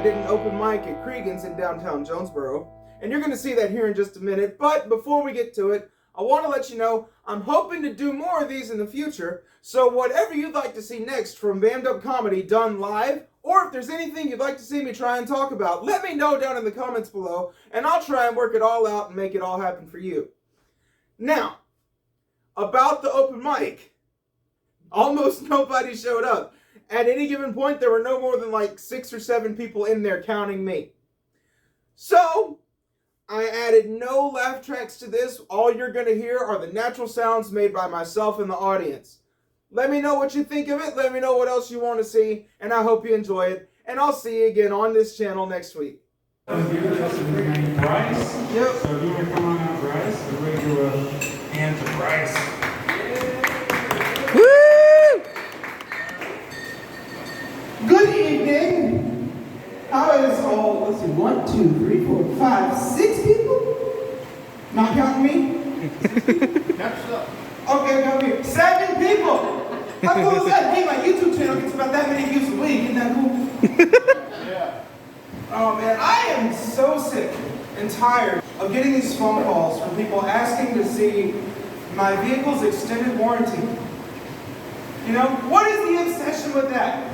I did an open mic at Cregeen's in downtown Jonesboro, and you're going to see that here in just a minute. But before we get to it, I want to let you know I'm hoping to do more of these in the future. So whatever you'd like to see next from Bammed Up Comedy done live, or if there's anything you'd like to see me try and talk about, let me know down in the comments below, and I'll try and work it all out and make it all happen for you. Now, about the open mic, almost nobody showed up. At any given point, there were no more than like 6 or 7 people in there, counting me. So, I added no laugh tracks to this. All you're going to hear are the natural sounds made by myself and the audience. Let me know what you think of it. Let me know what else you want to see. And I hope you enjoy it. And I'll see you again on this channel next week. Bryce. Yep. So if you want to come on out, Bryce, we're going to do a hand to Bryce. Woo! Good evening. How is all, let's see, 1, 2, 3, 4, 5, 6 people? Not counting me? Okay, come here. 7 people. How cool is that? Hey, my YouTube channel gets about that many views a week. Isn't that cool? Yeah. Oh man, I am so sick and tired of getting these phone calls from people asking to see my vehicle's extended warranty. You know, what is the obsession with that?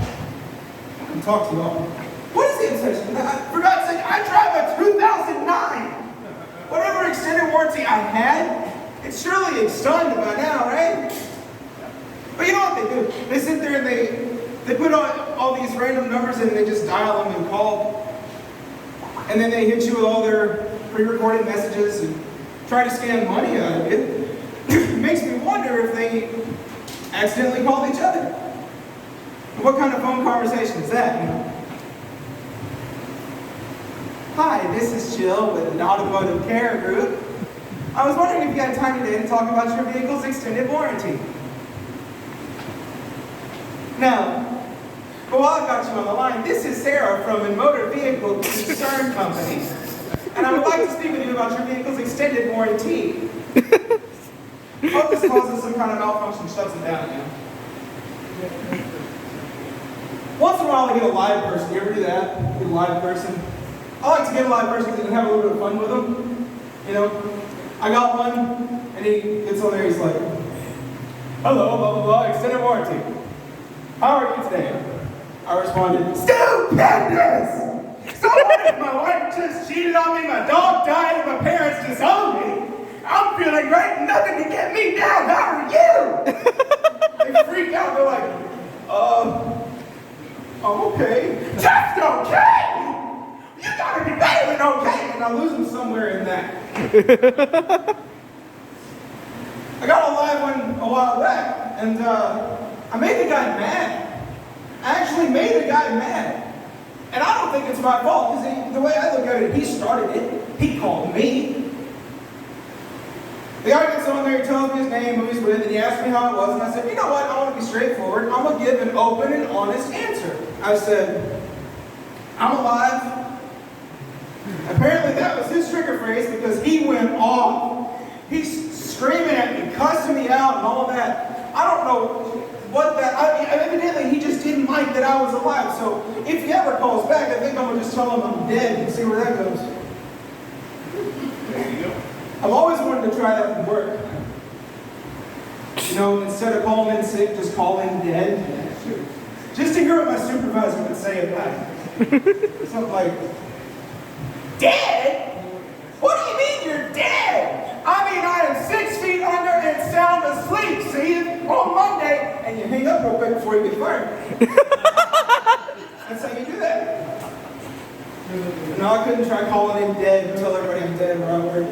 I can talk to you all. What is the obsession? For God's sake, I drive a 2009. Whatever extended warranty I had, it's surely extended by now, right? But you know what they do? They sit there and they put all these random numbers in and they just dial them and call. And then they hit you with all their pre-recorded messages and try to scam money out of it. It makes me wonder if they accidentally called each other. What kind of phone conversation is that, you know? Hi, this is Jill with an automotive care group. I was wondering if you had time today to talk about your vehicle's extended warranty. No. But while I've got you on the line, this is Sarah from a motor vehicle concern company. And I would like to speak with you about your vehicle's extended warranty. Hope this causes some kind of malfunction, shuts it down, you know. Once in a while I get a live person. You ever do that? Get a live person? I like to get a live person and have a little bit of fun with them. You know? I got one, and he gets on there, he's like, hello, blah, blah, blah, extended warranty. How are you today? I responded, stupendous! So what if my wife just cheated on me, my dog died, and my parents disowned me? I'm feeling great, nothing can get me down, how are you? They freak out, they're like, I'm okay. Just okay! You gotta be better than okay! And I lose them somewhere in that. I got a live one a while back, and I made the guy mad. I actually made the guy mad. And I don't think it's my fault, because the way I look at it, he started it. He called me. The guy gets on there, he tells me his name, who he's with, and he asked me how it was, and I said, you know what, I want to be straightforward. I'm going to give an open and honest answer. I said, I'm alive. Apparently that was his trigger phrase because he went off. He's screaming at me, cussing me out and all of that. I don't know what that, evidently he just didn't like that I was alive. So if he ever calls back, I think I'm going to just tell him I'm dead and see where that goes. There you go. I've always wanted to try that from work. You know, instead of calling in sick, just call in dead. Just to hear what my supervisor would say about it. Something like, dead? What do you mean you're dead? I mean I am 6 feet under and sound asleep. See you on Monday, and you hang up real quick before you get fired. That's how you do that. No, I couldn't try calling in dead and tell everybody I'm dead where I work.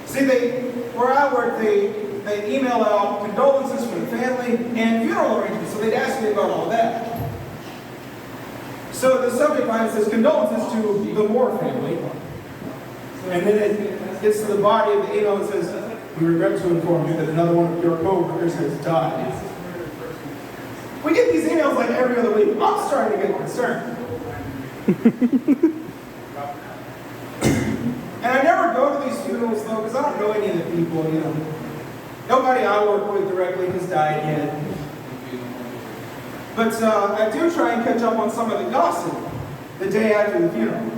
See, where I work, they email out condolences for the family and funeral arrangements, so they'd ask me about all that. So the subject line says, condolences to the Moore family. And then it gets to the body of the email and says, we regret to inform you that another one of your co-workers has died. We get these emails like every other week. I'm starting to get concerned. And I never go to these funerals though, because I don't know any of the people, you know. Nobody I work with directly has died yet. But I do try and catch up on some of the gossip. the day after the funeral.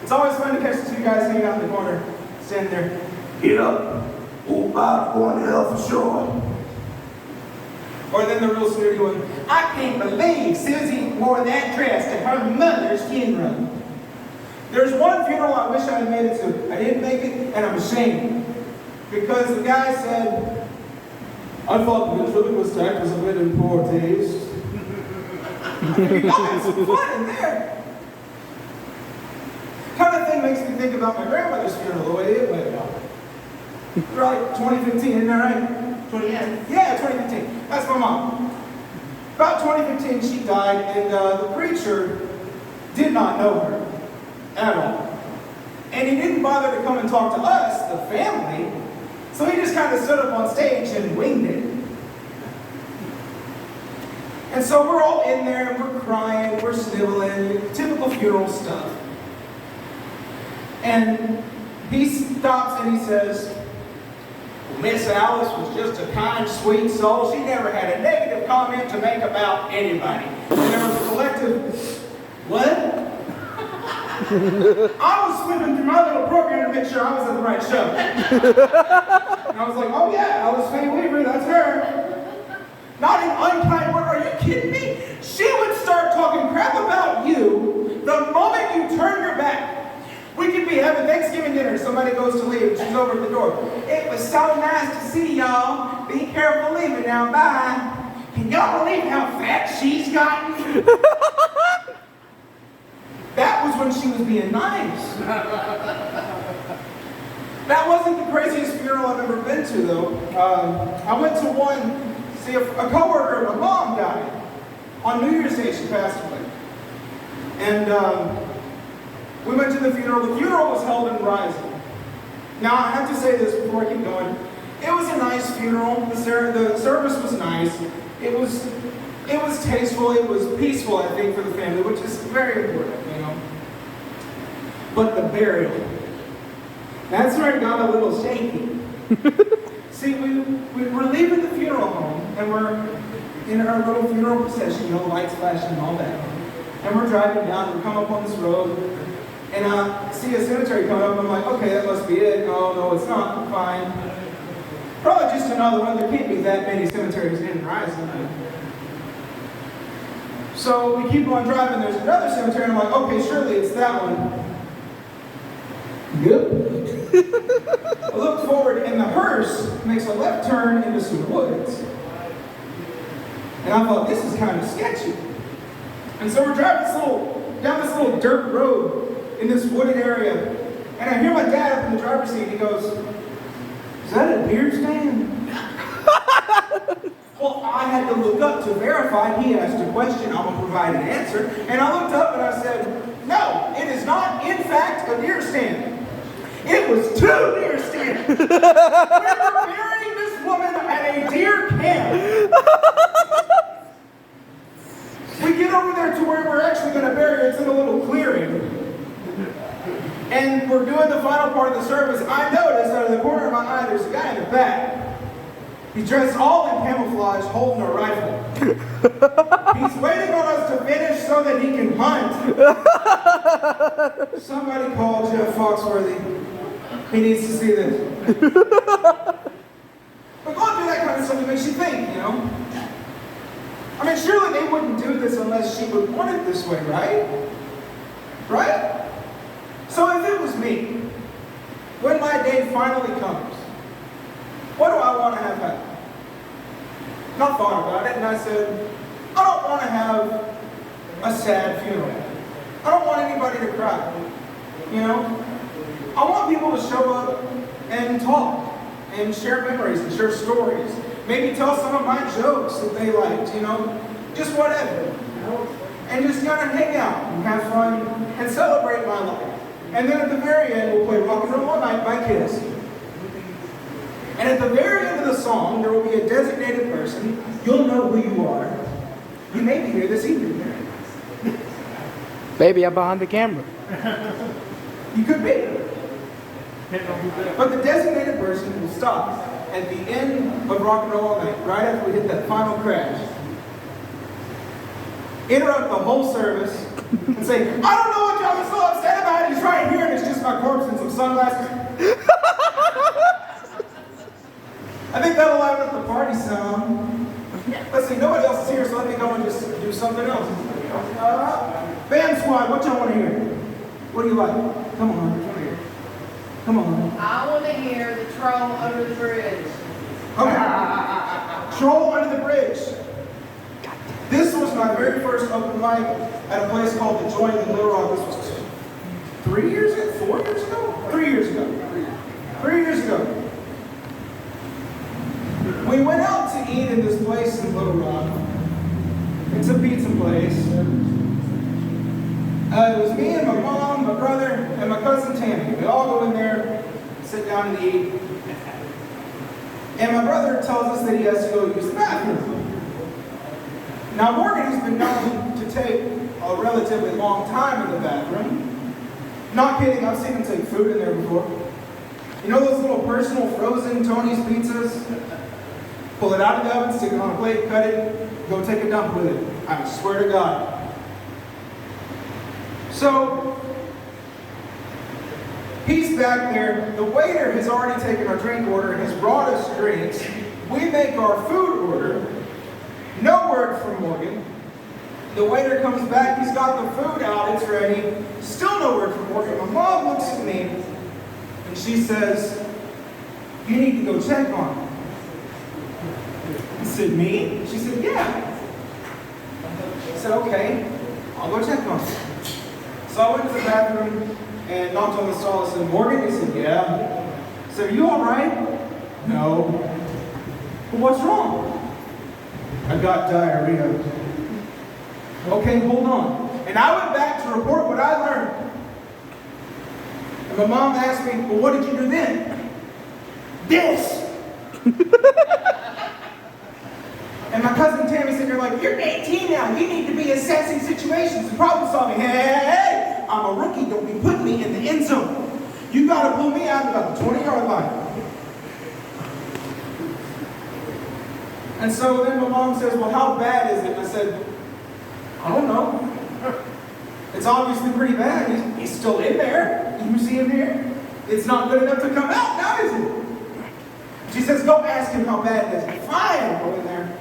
It's always fun to catch the two guys hanging out in the corner, standing there. Get up. Old Bob's going to hell for sure. Or then the real snooty one. I can't believe Susie wore that dress to her mother's funeral. There's one funeral I wish I had made it to. I didn't make it, and I'm ashamed. Because the guy said, I thought the ventriloquist act was a bit in poor taste. You got some fun in there. Kind of thing makes me think about my grandmother's funeral, the way it went about. Right, 2015, isn't that right? 2010? Yeah, 2015. That's my mom. About 2015, she died, and the preacher did not know her at all. And he didn't bother to come and talk to us, the family, so he just kind of stood up on stage and winged it. And so we're all in there, and we're crying, we're sniveling, typical funeral stuff. And he stops and he says, well, Miss Alice was just a kind, sweet soul. She never had a negative comment to make about anybody. And there was a collective, what? I was flipping through my little program to make sure I was at the right show. And I was like, oh yeah, Alice Faye Weaver, that's her. Not an unkind word, are you kidding me? She would start talking crap about you the moment you turn your back. We could be having Thanksgiving dinner, somebody goes to leave, and she's over at the door. It was so nice to see y'all. Be careful leaving now, bye. Can y'all believe how fat she's gotten? That was when she was being nice. That wasn't the craziest funeral I've ever been to, though. I went to one, see a coworker of my mom died. On New Year's Day, she passed away. And we went to the funeral. The funeral was held in Rising. Now, I have to say this before I keep going. It was a nice funeral. The service was nice. It was tasteful. It was peaceful, I think, for the family, which is very important, you know. But the burial, that's where it got a little shaky. See, we're leaving the funeral home, and we're in our little funeral procession, you know, lights flashing and all that. And we're driving down, we come up on this road, and I see a cemetery coming up, I'm like, okay, that must be it. Oh, no, it's not, fine. Probably just another one, there can't be that many cemeteries in Rising. So we keep on driving, there's another cemetery, and I'm like, okay, surely it's that one. Good. I look forward, and the hearse makes a left turn into some woods. And I thought, this is kind of sketchy. And so we're driving down this little dirt road in this wooded area. And I hear my dad up in the driver's seat, and he goes, is that a deer stand? Well, I had to look up to verify. He asked a question, I'm going to provide an answer. And I looked up and I said, no, it is not, in fact, a deer stand. It was 2 deer stands. We were burying this woman at a deer camp. We get over there to where we're actually going to bury her. It's in a little clearing. And we're doing the final part of the service. I noticed out of the corner of my eye, there's a guy in the back. He's dressed all in camouflage, holding a rifle. He's waiting on us to finish so that he can hunt. Somebody call Jeff Foxworthy. He needs to see this. But going through that kind of stuff, it makes you think, you know? I mean, surely they wouldn't do this unless she would want it this way, right? Right? So if it was me, when my day finally comes, what do I want to have happen? And I thought about it, and I said, I don't want to have a sad funeral. I don't want anybody to cry, you know? I want people to show up and talk and share memories and share stories. Maybe tell some of my jokes that they liked, you know? Just whatever. And just kind of hang out and have fun and celebrate my life. And then at the very end, we'll play Rock and Roll All Night by Kiss. And at the very end of the song, there will be a designated person. You'll know who you are. You may be here this evening. Baby, I'm behind the camera. You could be. But the designated person will stop at the end of Rock and Roll All Night, right after we hit that final crash. interrupt the whole service, and say, I don't know what y'all are so upset about. He's right here, and it's just my corpse and some sunglasses. I think that'll liven up the party some. Let's see, nobody else is here, so I think I'm going to just do something else. Band squad, what y'all want to hear? What do you like? Come on, come on. I want to hear the troll under the bridge. Okay. Troll under the bridge. This was my very first open mic at a place called The Joint in Little Rock. This was 3 years ago? 4 years ago? 3 years ago. 3 years ago. We went out to eat in this place in Little Rock. It's a pizza place. It was me and my mom, my brother, and my cousin Tammy. We all go in there, sit down and eat. And my brother tells us that he has to go use the bathroom. Now Morgan has been known to take a relatively long time in the bathroom. Not kidding, I've seen him take food in there before. You know those little personal frozen Tony's pizzas? Pull it out of the oven, stick it on a plate, cut it, go take a dump with it. I swear to God. So, he's back there. The waiter has already taken our drink order and has brought us drinks. We make our food order. No word from Morgan. The waiter comes back, he's got the food out, it's ready. Still no word from Morgan. My mom looks at me and she says, you need to go check on him. I said, me? She said, yeah. I said, okay, I'll go check on him. So I went to the bathroom and knocked on the stall and said, Morgan? He said, yeah. I said, are you all right? No. Well, what's wrong? I got diarrhea. Okay, hold on. And I went back to report what I learned. And my mom asked me, well, what did you do then? This! And my cousin Tammy said, you're like, you're 18 now. You need to be assessing situations and problem solving. Hey, I'm a rookie. Don't be putting me in the end zone. You got to pull me out about the 20-yard line. And so then my mom says, well, how bad is it? And I said, I don't know. It's obviously pretty bad. He's still in there. You see him here? It's not good enough to come out now, is it? She says, go ask him how bad it is. Fine, I'll go in there.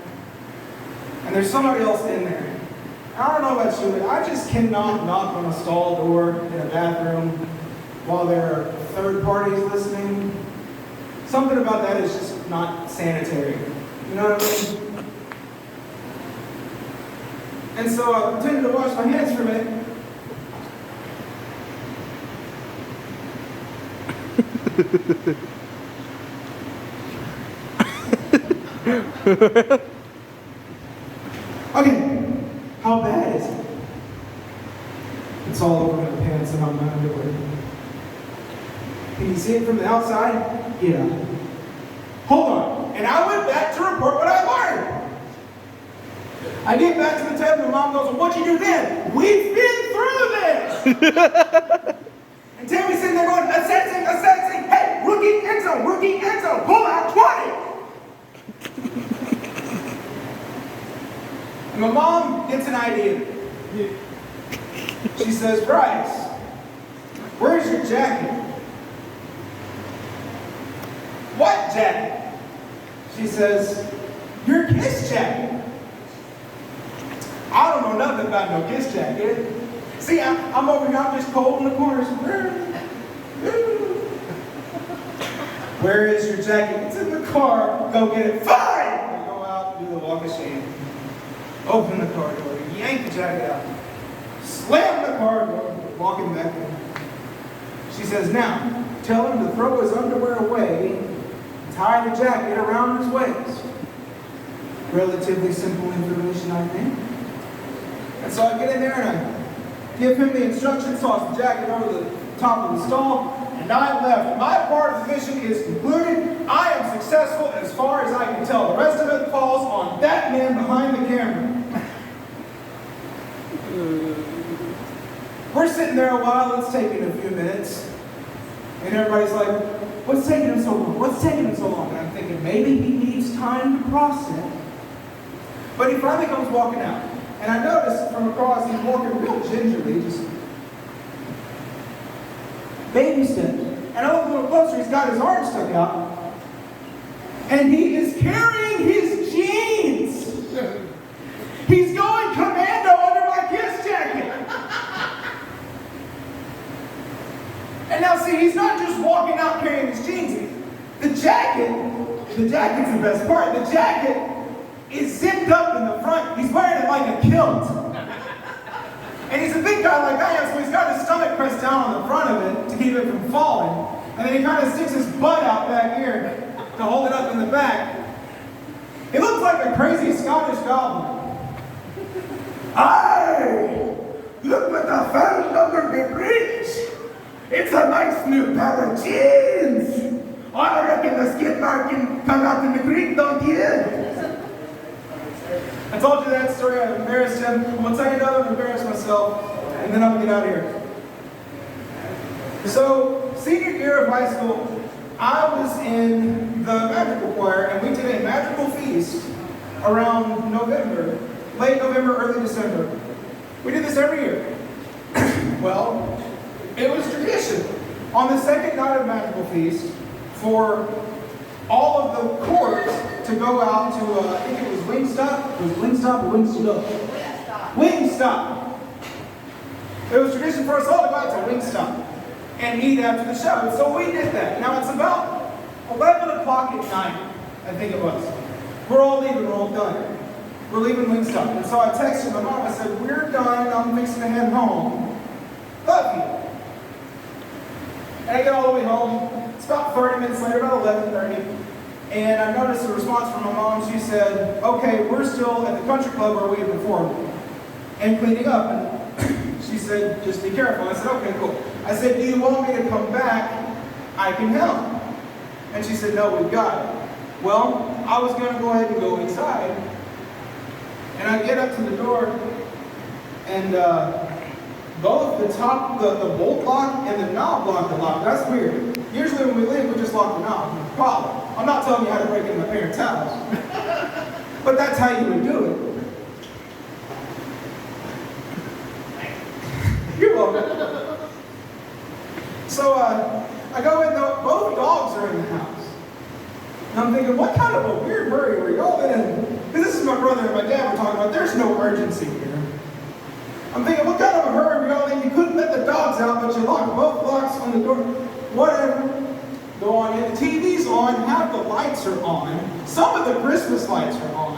And there's somebody else in there. I don't know about you, but I just cannot knock on a stall door in a bathroom while there are third parties listening. Something about that is just not sanitary. You know what I mean? And so I pretended to wash my hands for a minute. Okay, how bad is it? It's all over my pants and on my underwear. Can you see it from the outside? Yeah. Hold on. And I went back to report what I learned. I get back to the table and Mom goes, well, what'd you do then? We've been through this. And Tammy's sitting there going, assessing. Hey, rookie end zone, pull out 20. And my mom gets an idea. She says, Bryce, where's your jacket? What jacket? She says, your kiss jacket. I don't know nothing about no kiss jacket. See, I'm over here, I'm just cold in the corners. Where is your jacket? It's in the car. Go get it. Fine! I go out, do the walk of shame. Open the car door, yank the jacket out. Slam the car door, walking back in. She says, now, tell him to throw his underwear away and tie the jacket around his waist. Relatively simple information, I think. And so I get in there and I give him the instructions, toss the jacket over the top of the stall, and I left. My part of the mission is concluded. I am successful as far as I can tell. The rest of it falls on that man behind the camera. We're sitting there a while, it's taking a few minutes. And everybody's like, what's taking him so long? What's taking him so long? And I'm thinking, maybe he needs time to process. But he finally comes walking out. And I noticed from across, he's walking real gingerly, just baby steps. And I look a little closer, he's got his arm stuck out. And he is carrying his jeans. He's going commando under my Kiss jacket. And now see, he's not just walking out carrying his jeans. The jacket's the best part. The jacket is zipped up in the front. He's wearing it like a kilt. And he's a big guy like I am, so he's got his stomach pressed down on the front of it to keep it from falling. And then he kind of sticks his butt out back here to hold it up in the back. He looks like a crazy Scottish goblin. Aye! Look what I found under the bridge! It's a nice new pair of jeans! I reckon the skid mark can come out in the creek, don't you? I told you that story, I embarrassed him. I'm going to tell you another one to embarrass myself, and then I'm going to get out of here. So, senior year of high school, I was in the magical choir, and we did a magical feast around November, late November, early December. We did this every year. Well, it was tradition on the second night of magical feast for all of the court to go out to, I think it was Wingstop. It was Wingstop or Wingstop? Wingstop. It was tradition for us all to go out to Wingstop and eat after the show. And so we did that. Now it's about 11 o'clock at night, I think it was. We're all leaving, we're all done. We're leaving Wingstop. And so I texted my mom, I said, we're done, I'm fixing to head home. Love you. And I get all the way home. It's about 30 minutes later, about 11:30. And I noticed a response from my mom. She said, okay, we're still at the country club where we had performed and cleaning up. And she said, just be careful. I said, okay, cool. I said, do you want me to come back? I can help. And she said, no, we've got it. Well, I was going to go ahead and go inside. And I get up to the door, and both the bolt lock and the knob lock the lock. That's weird. Usually when we leave, we just lock the knob. Problem. I'm not telling you how to break into my parents' house. But that's how you would do it. You're welcome. So I go in, both dogs are in the house. And I'm thinking, what kind of a weird hurry were y'all in? Because this is my brother and my dad were talking about, there's no urgency here. I'm thinking, what kind of a hurry were y'all in? You couldn't let the dogs out, but you locked both locks on the door. Whatever. Go on in. The TV's on, half the lights are on. Some of the Christmas lights are on.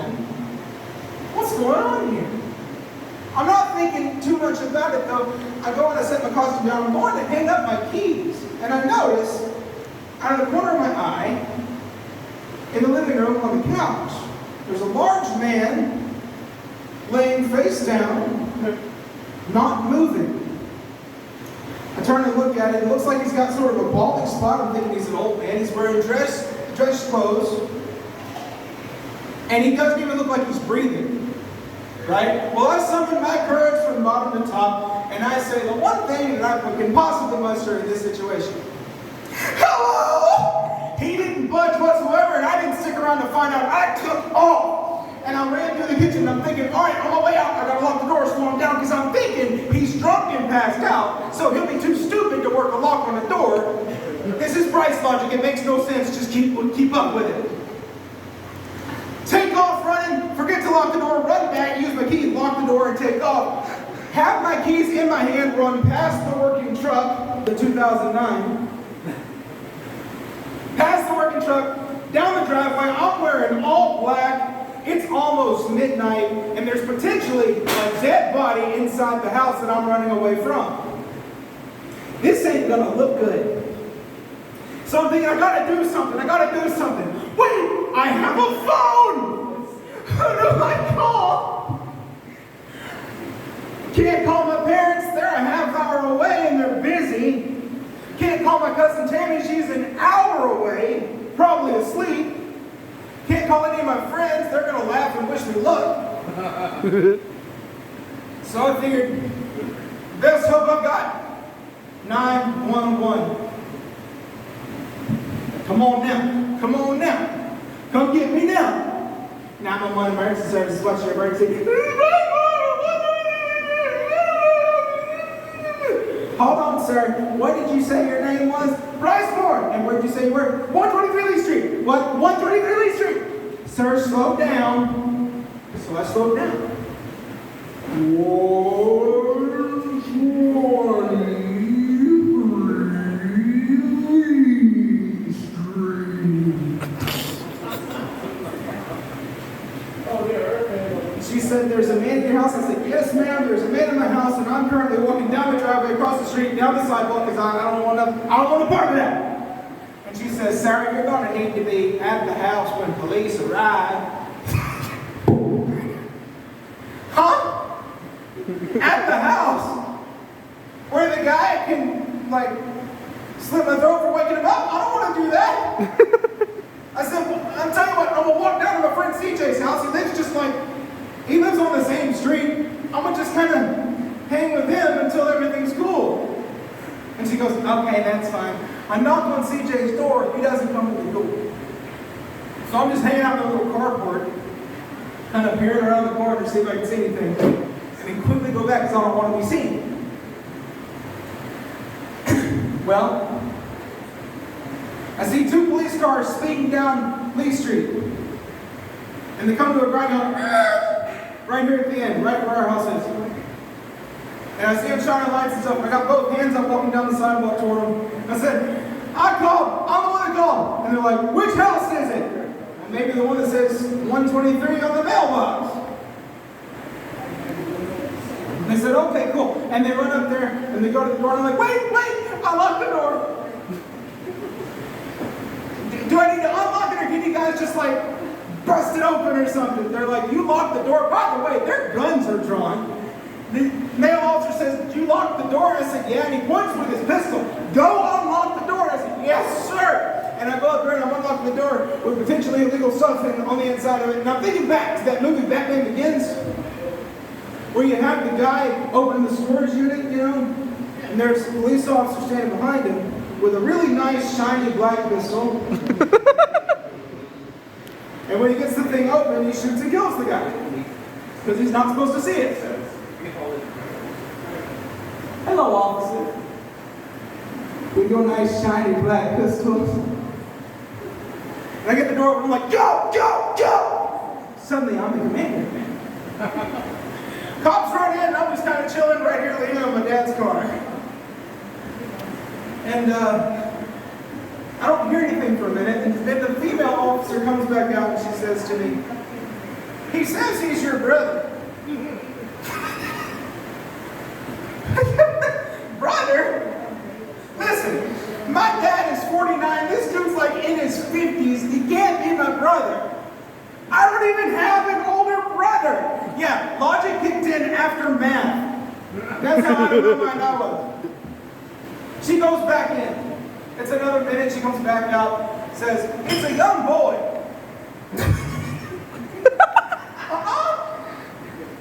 What's going on here? I'm not thinking too much about it though. I go and I set my costume down. I'm going to hang up my keys. And I notice, out of the corner of my eye, in the living room on the couch, there's a large man laying face down, not moving. I turn and look at it. It looks like he's got sort of a balding spot. I'm thinking he's an old man. He's wearing dress clothes. And he doesn't even look like he's breathing. Right? Well, I summon my courage from bottom to top, and I say the one thing that I can possibly muster in this situation. Hello! He didn't budge whatsoever, and I didn't stick around to find out. I took off. And I ran through the kitchen, and I'm thinking, all right, on my way out, I gotta lock the door, slow him down, because I'm thinking he's drunk and passed out, so he'll be too stupid to work a lock on the door. This is Bryce logic, it makes no sense, just keep up with it. Take off running, forget to lock the door, run back, use my keys, lock the door, and take off. Have my keys in my hand, run past the working truck, the 2009. Past the working truck, down the driveway, I'm wearing all black. It's almost midnight, and there's potentially a dead body inside the house that I'm running away from. This ain't gonna look good. So I'm thinking, I gotta do something. Wait, I have a phone! Who do I call? Can't call my parents, they're a half hour away and they're busy. Can't call my cousin Tammy, she's an hour away, probably asleep. Can't call any of my friends, they're gonna laugh and wish me luck. So I figured, best hope I've got, 911. Come on now, come get me now. 911 emergency services, what's your emergency? sorry. What did you say your name was? Bryce Moore. And where did you say you were? 123 Lee Street. What? 123 Lee Street. Sir, slow down. So I slowed down. 123 Lee Street. She said, there's a man in your house. I said, yes, ma'am, there's a man in my house, and I'm currently walking down the driveway, across the street, down the sidewalk, because I don't want a part of that. And she says, Sarah, you're going to need to be at the house when police arrive. Huh? At the house? Where the guy can, like, slit my throat for waking him up? I don't want to do that. I said, well, I'm telling you what, I'm going to walk down to my friend CJ's house. He lives on the same street. I'm going to just kind of hang with him until everything's cool. And she goes, okay, that's fine. I knock on CJ's door. He doesn't come to the door. So I'm just hanging out in the little carport, kind of peering around the corner to see if I can see anything. And then quickly go back because I don't want to be seen. Well, I see 2 police cars speeding down Lee Street. And they come to a grind halt right here at the end, right where our house is. And I see them shining lights and stuff. I got both hands up walking down the sidewalk toward them. And I said, I called. I'm the one that called. And they're like, which house is it? Well, maybe the one that says 123 on the mailbox. And they said, okay, cool. And they run up there and they go to the door and I'm like, wait, I locked the door. Do I need to unlock it or can you guys just like bust it open or something? They're like, you locked the door. By the way, their guns are drawn. The male officer says, did you lock the door? I said, yeah. And he points with his pistol. Go unlock the door. I said, yes, sir. And I go up there and I'm unlocking the door with potentially illegal stuff on the inside of it. And I'm thinking back to that movie, Batman Begins, where you have the guy open the storage unit, and there's a police officer standing behind him with a really nice, shiny black pistol. And when he gets the thing open, he shoots and kills the guy. Because he's not supposed to see it. Hello, officer. With your nice, shiny black pistol. And I get the door open, I'm like, go! Suddenly, I'm the commander. Cops run in, I'm just kind of chilling right here, leaning on my dad's car. And I don't hear anything for a minute, and then the female officer comes back out and she says to me, he says he's your brother. Brother? Listen, my dad is 49, this dude's like in his 50s, he can't be my brother. I don't even have an older brother. Yeah, logic kicked in after math. That's how out of my mind I was. She goes back in. It's another minute, she comes back out, says, it's a young boy.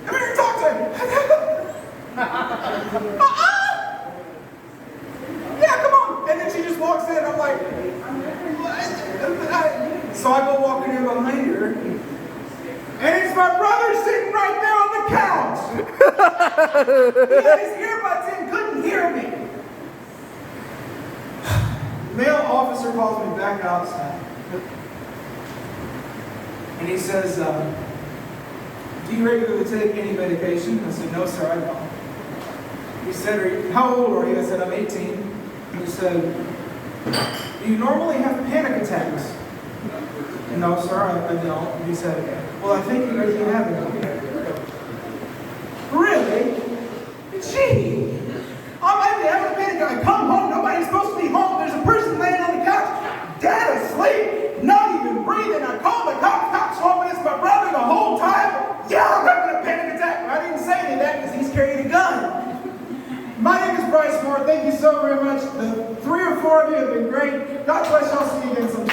Come here and talk to him. Yeah, come on. And then she just walks in, I'm like, what? So I go walking in behind her, and it's my brother sitting right there on the couch. He had his earbuds in, couldn't hear me. Male officer calls me back outside. And he says, do you regularly take any medication? I said, no, sir, I don't. He said, how old are you? I said, I'm 18. And he said, do you normally have panic attacks? No, sir, I don't. And he said, well, I think you really have it. Really? Gee. I'm having a panic attack. I come home, nobody's supposed to be home. There's a person laying on the couch, dead asleep, not even breathing. I call the cops home, and it's my brother the whole time. Yeah, I'm having a panic attack. I didn't say any of that because he's carrying a gun. My name is Bryce Moore. Thank you so very much. The 3 or 4 of you have been great. God bless y'all. See you again sometime.